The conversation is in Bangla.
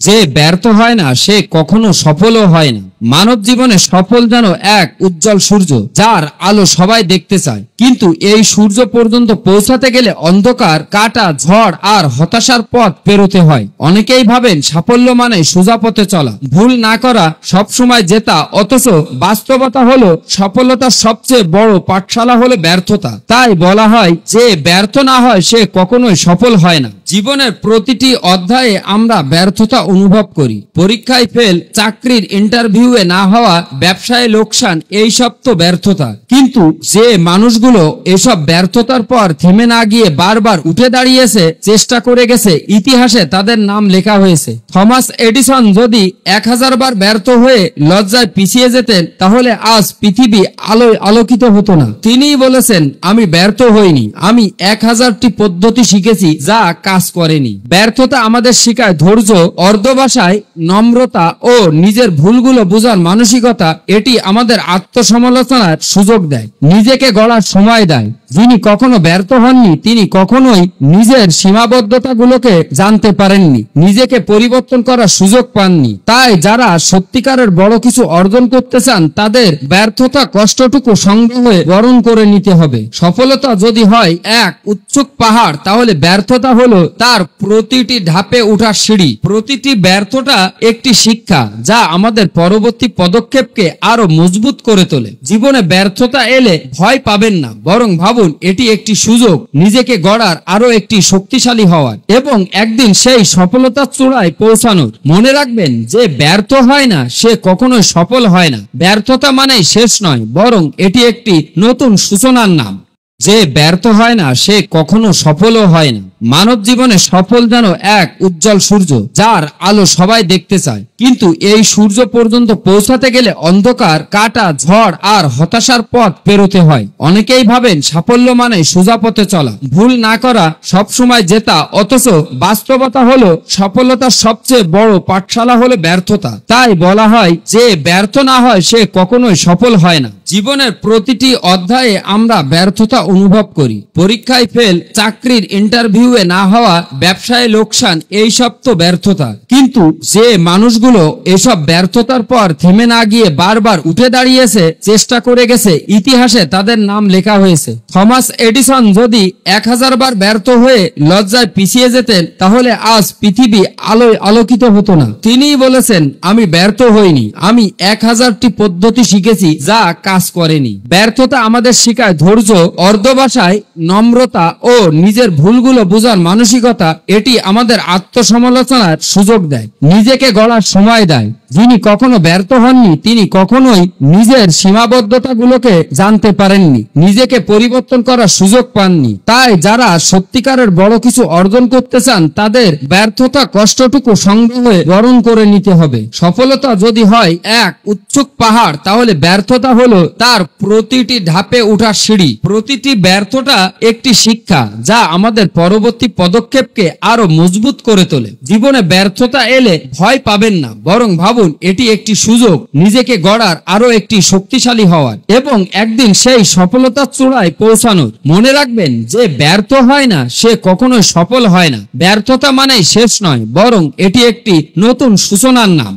যে ব্যর্থ হয় না সে কখনো সফলও হয় না। মানব জীবনে সফল যেন এক উজ্জ্বল সূর্য, যার আলো সবাই দেখতে চায়, কিন্তু এই সূর্য পর্যন্ত পৌঁছাতে গেলে অন্ধকার, কাটা, ঝড় আর হতাশার পথ পেরোতে হয়। অনেকেই ভাবেন সাফল্য মানে সোজা পথে চলা, ভুল না করা, সবসময় জেতা, অথচ বাস্তবতা হলো সফলতার সবচেয়ে বড় পাঠশালা হলো ব্যর্থতা। তাই বলা হয় যে ব্যর্থ না হয় সে কখনোই সফল হয় না। জীবনের প্রতিটি অধ্যায়ে আমরা ব্যর্থতা অনুভব করি। পরীক্ষায় ফেল, চাকরির ইন্টারভিউয়ে না হওয়া, ব্যবসায় লোকসান, এইসব তো ব্যর্থতা। কিন্তু যে মানুষগুলো এসব ব্যর্থতার পর থেমে না গিয়ে বারবার উঠে দাঁড়িয়েছে, চেষ্টা করে গেছে, ইতিহাসে তাদের নাম লেখা হয়েছে। থমাস এডিসন যদি 1000 বার ব্যর্থ হয়ে লজ্জায় পিছিয়ে যেতেন, তাহলে আজ পৃথিবী আলোয় আলোকিত হতো না। তিনিই বলেছেন, আমি ব্যর্থ হইনি, আমি 1000টি পদ্ধতি শিখেছি যা কাজ করেনি। ব্যর্থতা আমাদের শেখায় ধৈর্য, অর্ধভাষায় নম্রতা ও নিজের ভুলগুলো বোঝার মানসিকতা। এটি আমাদের আত্মসমালোচনার সুযোগ দেয়, নিজেকে গড়ার সময় দেয়। যিনি কখনো ব্যর্থ হননি তিনি কখনোই নিজের সীমাবদ্ধতাগুলোকে জানতে পারেননি, নিজেকে পরিবর্তন করার সুযোগ পাননি। তাই যারা সত্যিকারের বড় কিছু অর্জন করতে চান, তাদের ব্যর্থতা কষ্টটুকু সংগ্রহে বরণ করে নিতে হবে। সফলতা যদি হয় এক উচ্চক পাহাড়, তাহলে ব্যর্থতা হলো তার প্রতিটি ধাপে ওঠার সিঁড়ি। প্রতিটি ব্যর্থতা একটি শিক্ষা, যা আমাদের পরবর্তী পদক্ষেপকে আরো মজবুত করে তোলে। জীবনে ব্যর্থতা এলে ভয় পাবেন না, বরং ভাবুন এটি একটি সুযোগ নিজেকে গড়ার, আরো একটি শক্তিশালী হওয়ার এবং একদিন সেই সফলতার চূড়ায় পৌঁছানোর। মনে রাখবেন, যে ব্যর্থ হয় না সে কখনোই সফল হয় না। ব্যর্থতা মানেই শেষ নয়, বরং এটি একটি নতুন সূচনার নাম। যে ব্যর্থ হয় না সে কখনো সফলও হয় না। মানব জীবনে সফল যেন এক উজ্জ্বল সূর্য, যার আলো সবাই দেখতে চায়, কিন্তু এই সূর্য পর্যন্ত পৌঁছাতে গেলে অন্ধকার, কাটা, ঝড় আর হতাশার পথ পেরোতে হয়। অনেকেই ভাবেন সাফল্য মানে সোজা পথে চলা, ভুল না করা, সবসময় জেতা, অথচ বাস্তবতা হলো সফলতার সবচেয়ে বড় পাঠশালা হলো ব্যর্থতা। তাই বলা হয় যে ব্যর্থ না হয় সে কখনোই সফল হয় না। জীবনের প্রতিটি অধ্যায়ে আমরা ব্যর্থতা অনুভব করি। পরীক্ষায় ফেল, চাকরির ইন্টারভিউয়ে না হওয়া, ব্যবসায় লোকসান, এইসব তো ব্যর্থতা। কিন্তু যে মানুষগুলো এসব ব্যর্থতার পর থেমে না গিয়ে বারবার উঠে দাঁড়িয়েছে, চেষ্টা করে গেছে, ইতিহাসে তাদের নাম লেখা হয়েছে। থমাস এডিসন যদি 1000 বার ব্যর্থ হয়ে লজ্জায় পিছিয়ে যেতেন, তাহলে আজ পৃথিবী আলোয় আলোকিত হতো না। তিনিই বলেছেন, আমি ব্যর্থ হইনি, আমি 1000টি পদ্ধতি শিখেছি যা কাজ করেনি। ব্যর্থতা আমাদের শেখায় ধৈর্য, অর্ধভাষায় নম্রতা ও নিজের ভুলগুলো বোঝার মানসিকতা। এটি আমাদের আত্মসমালোচনার সুযোগ দেয়, নিজেকে গড়ার সময় দেয়। যিনি কখনো ব্যর্থ হননি তিনি কখনোই নিজের সীমাবদ্ধতাগুলোকে জানতে পারেননি, নিজেকে পরিবর্তন করার সুযোগ পাননি। তাই যারা সত্যিকারের বড় কিছু অর্জন করতে চান, তাদের ব্যর্থতা কষ্টটুকু সংগ্রহে বরণ করে নিতে হবে। সফলতা যদি হয় এক উচ্চক পাহাড়, তাহলে ব্যর্থতা হলো তার প্রতিটি ধাপে ওঠার সিঁড়ি। প্রতিটি ব্যর্থতা একটি শিক্ষা, যা আমাদের পরবর্তী পদক্ষেপকে আরো মজবুত করে তোলে। জীবনে ব্যর্থতা এলে ভয় পাবেন না, বরং ভাবুন এটি একটি সুযোগ নিজেকে গড়ার, আরো একটি শক্তিশালী হওয়ার এবং একদিন সেই সফলতার চূড়ায় পৌঁছানোর। মনে রাখবেন, যে ব্যর্থ হয় না সে কখনোই সফল হয় না। ব্যর্থতা মানেই শেষ নয়, বরং এটি একটি নতুন সূচনার নাম।